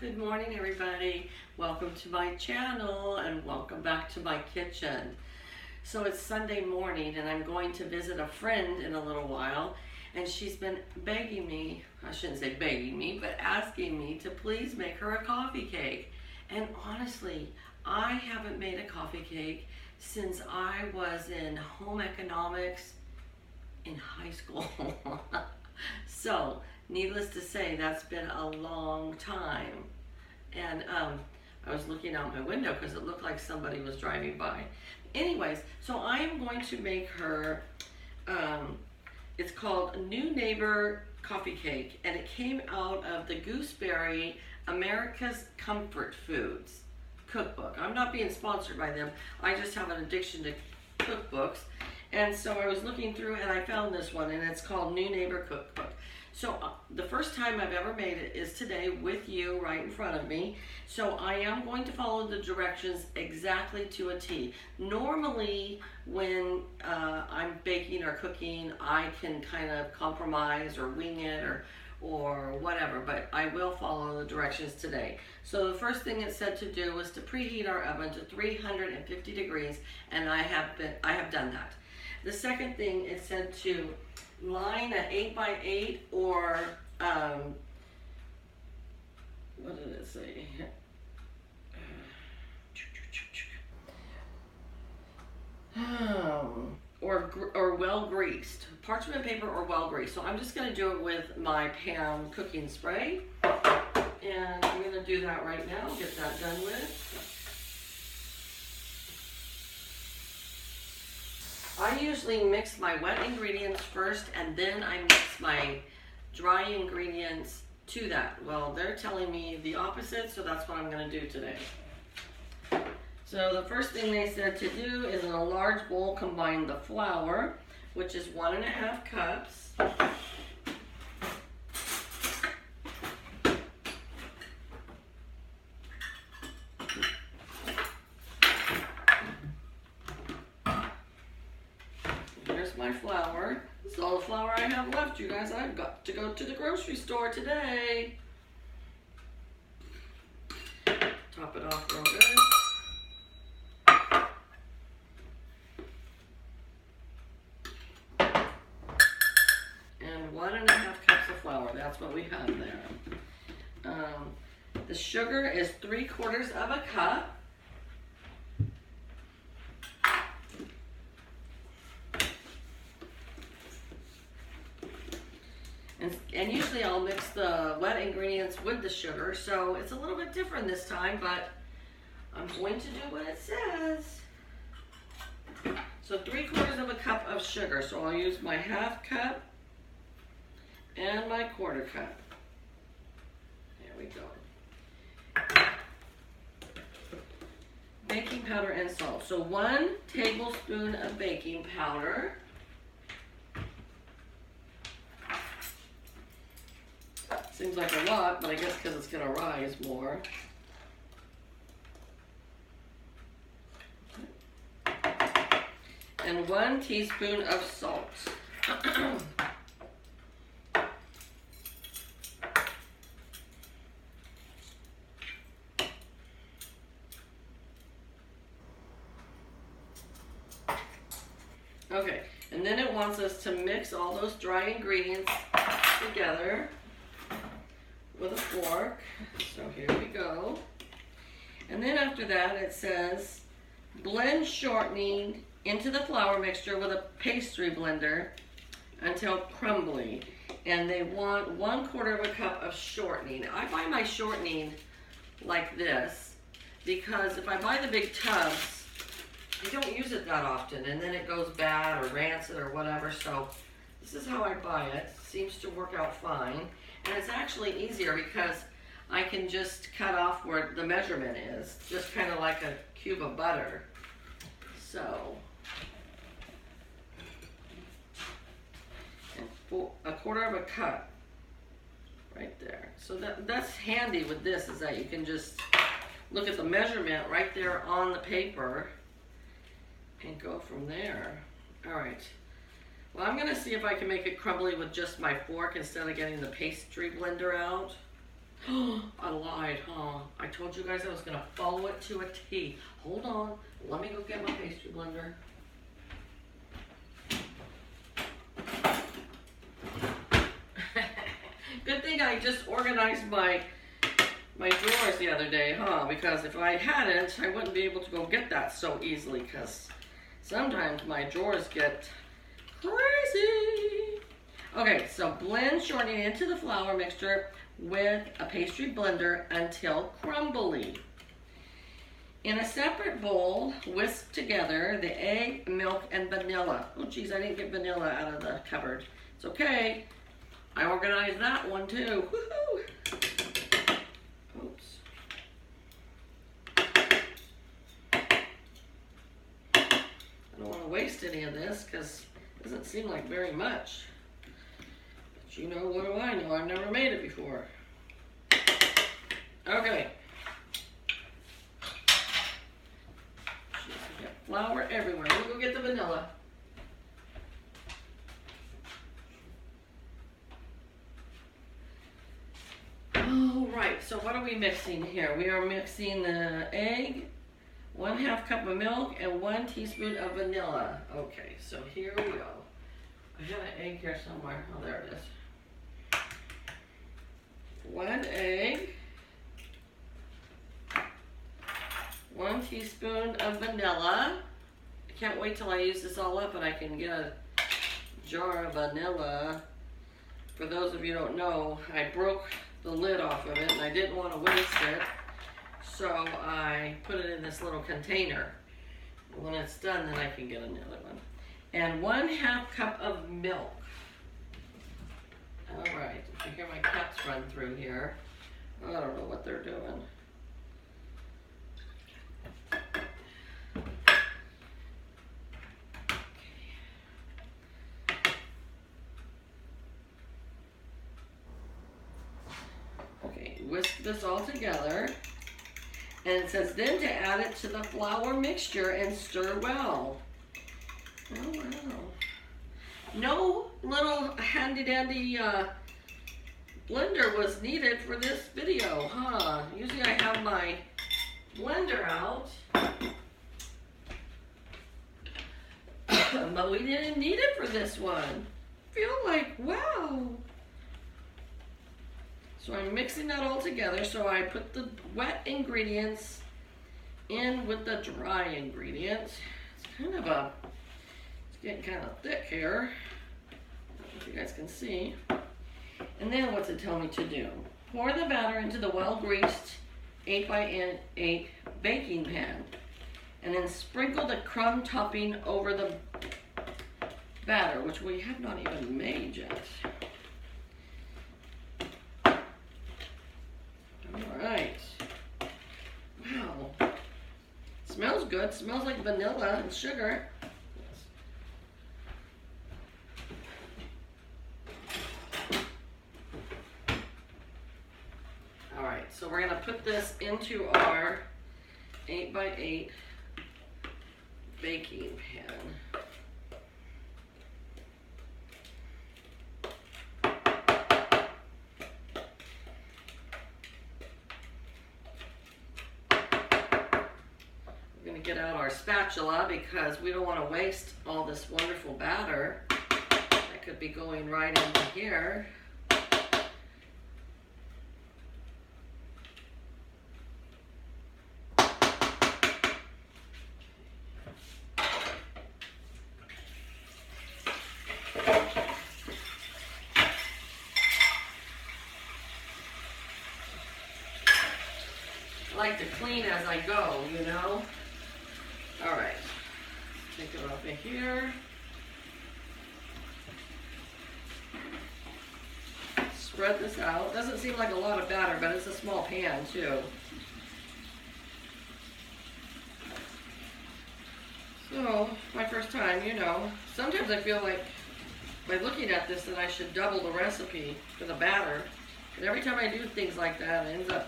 Good morning, everybody. Welcome to my channel and welcome back to my kitchen. So it's Sunday morning and I'm going to visit a friend in a little while, and she's been begging me, I shouldn't say begging me, but asking me to please make her a coffee cake. And honestly, I haven't made a coffee cake since I was in home economics in high school. So needless to say, that's been a long time. And I was looking out my window because it looked like somebody was driving by. Anyways, so I am going to make her, it's called New Neighbor Coffee Cake, and it came out of the Gooseberry America's Comfort Foods cookbook. I'm not being sponsored by them. I just have an addiction to cookbooks. And so I was looking through and I found this one, and it's called New Neighbor Cookbook. So the first time I've ever made it is today with you right in front of me. So I am going to follow the directions exactly to a T. Normally when I'm baking or cooking, I can kind of compromise or wing it or whatever, but I will follow the directions today. So the first thing it said to do was to preheat our oven to 350 degrees, and I have done that. The second thing, it said to line an 8x8 or, what did it say? Or well greased, parchment paper or well greased. So I'm just going to do it with my Pam cooking spray, and I'm going to do that right now, get that done with. I usually mix my wet ingredients first and then I mix my dry ingredients to that. Well, they're telling me the opposite, so that's what I'm going to do today. So the first thing they said to do is in a large bowl combine the flour, which is 1.5 cups. Here's my flour. This is all the flour I have left, you guys. I've got to go to the grocery store today. Top it off real good. And 1.5 cups of flour. That's what we have there. The sugar is 3/4 of a cup. And usually I'll mix the wet ingredients with the sugar, so it's a little bit different this time, but I'm going to do what it says. So 3/4 of a cup of sugar, so I'll use my 1/2 cup and my 1/4 cup. There we go. Baking powder and salt. So 1 tablespoon of baking powder. Seems like a lot, but I guess because it's going to rise more. And 1 teaspoon of salt. Okay, and then it wants us to mix all those dry ingredients together with a fork. So here we go. And then after that it says blend shortening into the flour mixture with a pastry blender until crumbly. And they want 1/4 of a cup of shortening. I buy my shortening like this because if I buy the big tubs, I don't use it that often and then it goes bad or rancid or whatever. So this is how I buy it. Seems to work out fine. And it's actually easier because I can just cut off where the measurement is, just kind of like a cube of butter. So, and 1/4 of a cup right there. So that's handy with this, is that you can just look at the measurement right there on the paper and go from there. All right. Well, I'm going to see if I can make it crumbly with just my fork instead of getting the pastry blender out. I lied, huh? I told you guys I was gonna follow it to a T. Hold on, let me go get my pastry blender. Good thing I just organized my drawers the other day, huh? Because if I hadn't, I wouldn't be able to go get that so easily, because sometimes my drawers get crazy. Okay, so blend shortening into the flour mixture with a pastry blender until crumbly. In a separate bowl, whisk together the egg, milk, and vanilla. Oh geez, I didn't get vanilla out of the cupboard. It's okay. I organized that one too. Woohoo! Oops. I don't want to waste any of this because it doesn't seem like very much. But you know, what do I know? I've never made it before. Okay. Jeez, I got flour everywhere. Let me go get the vanilla. Alright, so what are we mixing here? We are mixing the egg, 1/2 cup of milk, and 1 teaspoon of vanilla. Okay, so here we go. I have an egg here somewhere. Oh, there it is. 1 egg, 1 teaspoon of vanilla. I can't wait till I use this all up and I can get a jar of vanilla. For those of you who don't know, I broke the lid off of it and I didn't want to waste it, so I put it in this little container. When it's done, then I can get another one. And 1/2 cup of milk. All right, if you hear my cats run through here, I don't know what they're doing. Whisk this all together, and it says then to add it to the flour mixture and stir well. Oh wow. No little handy dandy blender was needed for this video, huh? Usually I have my blender out, but we didn't need it for this one. I feel like, wow. So I'm mixing that all together. So I put the wet ingredients in with the dry ingredients. It's getting kind of thick here. I don't know if you guys can see. And then what's it tell me to do? Pour the batter into the well-greased 8x8 baking pan. And then sprinkle the crumb topping over the batter, which we have not even made yet. Alright. Wow. Smells good. Smells like vanilla and sugar. Alright, so we're going to put this into our 8x8 baking pan. Get out our spatula because we don't want to waste all this wonderful batter that could be going right into here. I like to clean as I go, you know. All right, take it off of here. Spread this out. Doesn't seem like a lot of batter, but it's a small pan too. So, my first time, you know. Sometimes I feel like by looking at this that I should double the recipe for the batter. But every time I do things like that, it ends up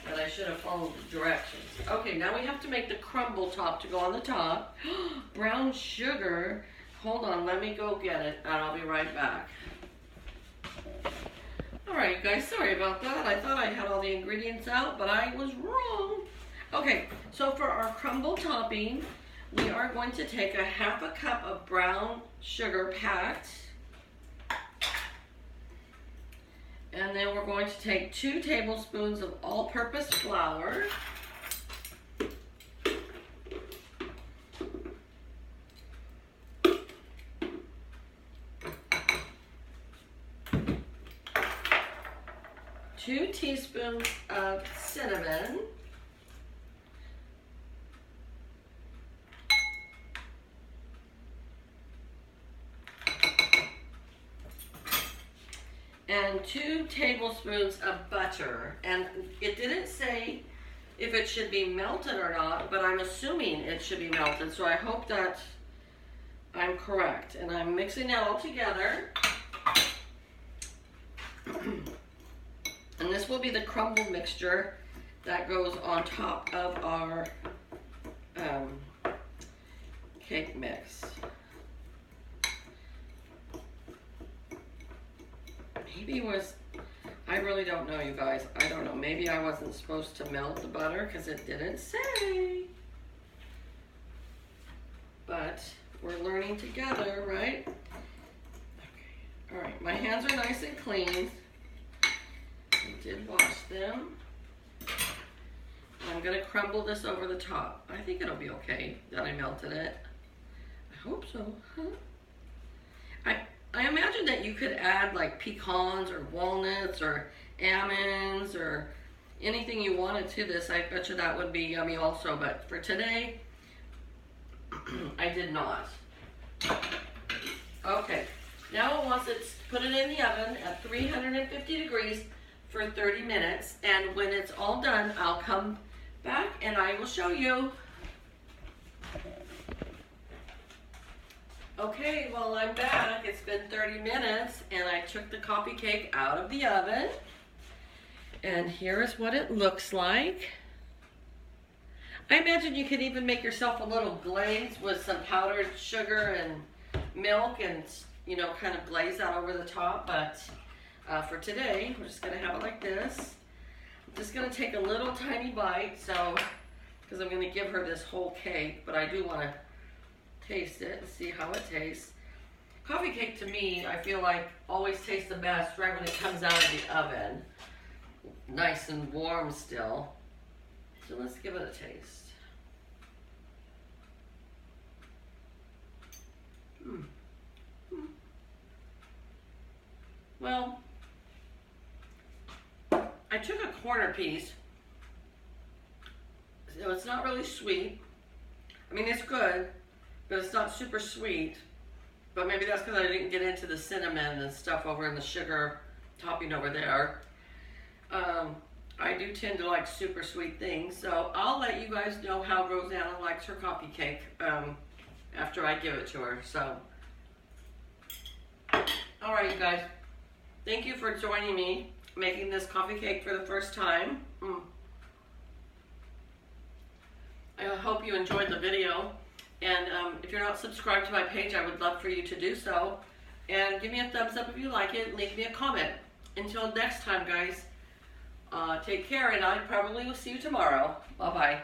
that I should have followed the directions. Okay, now we have to make the crumble top to go on the top. Brown sugar. Hold on, let me go get it, and I'll be right back. Alright guys, sorry about that. I thought I had all the ingredients out, but I was wrong. Okay, so for our crumble topping, we are going to take a 1/2 cup of brown sugar packed. And then we're going to take 2 tablespoons of all-purpose flour. 2 teaspoons of cinnamon. And 2 tablespoons of butter. And it didn't say if it should be melted or not, but I'm assuming it should be melted. So I hope that I'm correct. And I'm mixing that all together. And this will be the crumble mixture that goes on top of our cake mix. Maybe it was, I really don't know, you guys. I don't know. Maybe I wasn't supposed to melt the butter because it didn't say. But we're learning together, right? Okay. All right. My hands are nice and clean. I did wash them. I'm going to crumble this over the top. I think it'll be okay that I melted it. I hope so. Huh? I imagine that you could add like pecans or walnuts or almonds or anything you wanted to this. I bet you that would be yummy also. But for today, I did not. Okay. Now once it's put it in the oven at 350 degrees for 30 minutes. And when it's all done, I'll come back and I will show you. Okay, well I'm back. It's been 30 minutes and I took the coffee cake out of the oven. And here is what it looks like. I imagine you could even make yourself a little glaze with some powdered sugar and milk and, you know, kind of glaze that over the top. But for today, we're just going to have it like this. I'm just going to take a little tiny bite, so, because I'm going to give her this whole cake, but I do want to taste it and see how it tastes. Coffee cake to me, I feel like always tastes the best right when it comes out of the oven. Nice and warm still. So let's give it a taste. Well, I took a corner piece, so it's not really sweet. I mean, it's good, but it's not super sweet. But maybe that's because I didn't get into the cinnamon and stuff over in the sugar topping over there. I do tend to like super sweet things, so I'll let you guys know how Rosanna likes her coffee cake after I give it to her. So, all right, you guys, thank you for joining me making this coffee cake for the first time. I hope you enjoyed the video, and if you're not subscribed to my page, I would love for you to do so, and give me a thumbs up if you like it, and leave me a comment. Until next time, guys, take care, and I probably will see you tomorrow. Bye-bye.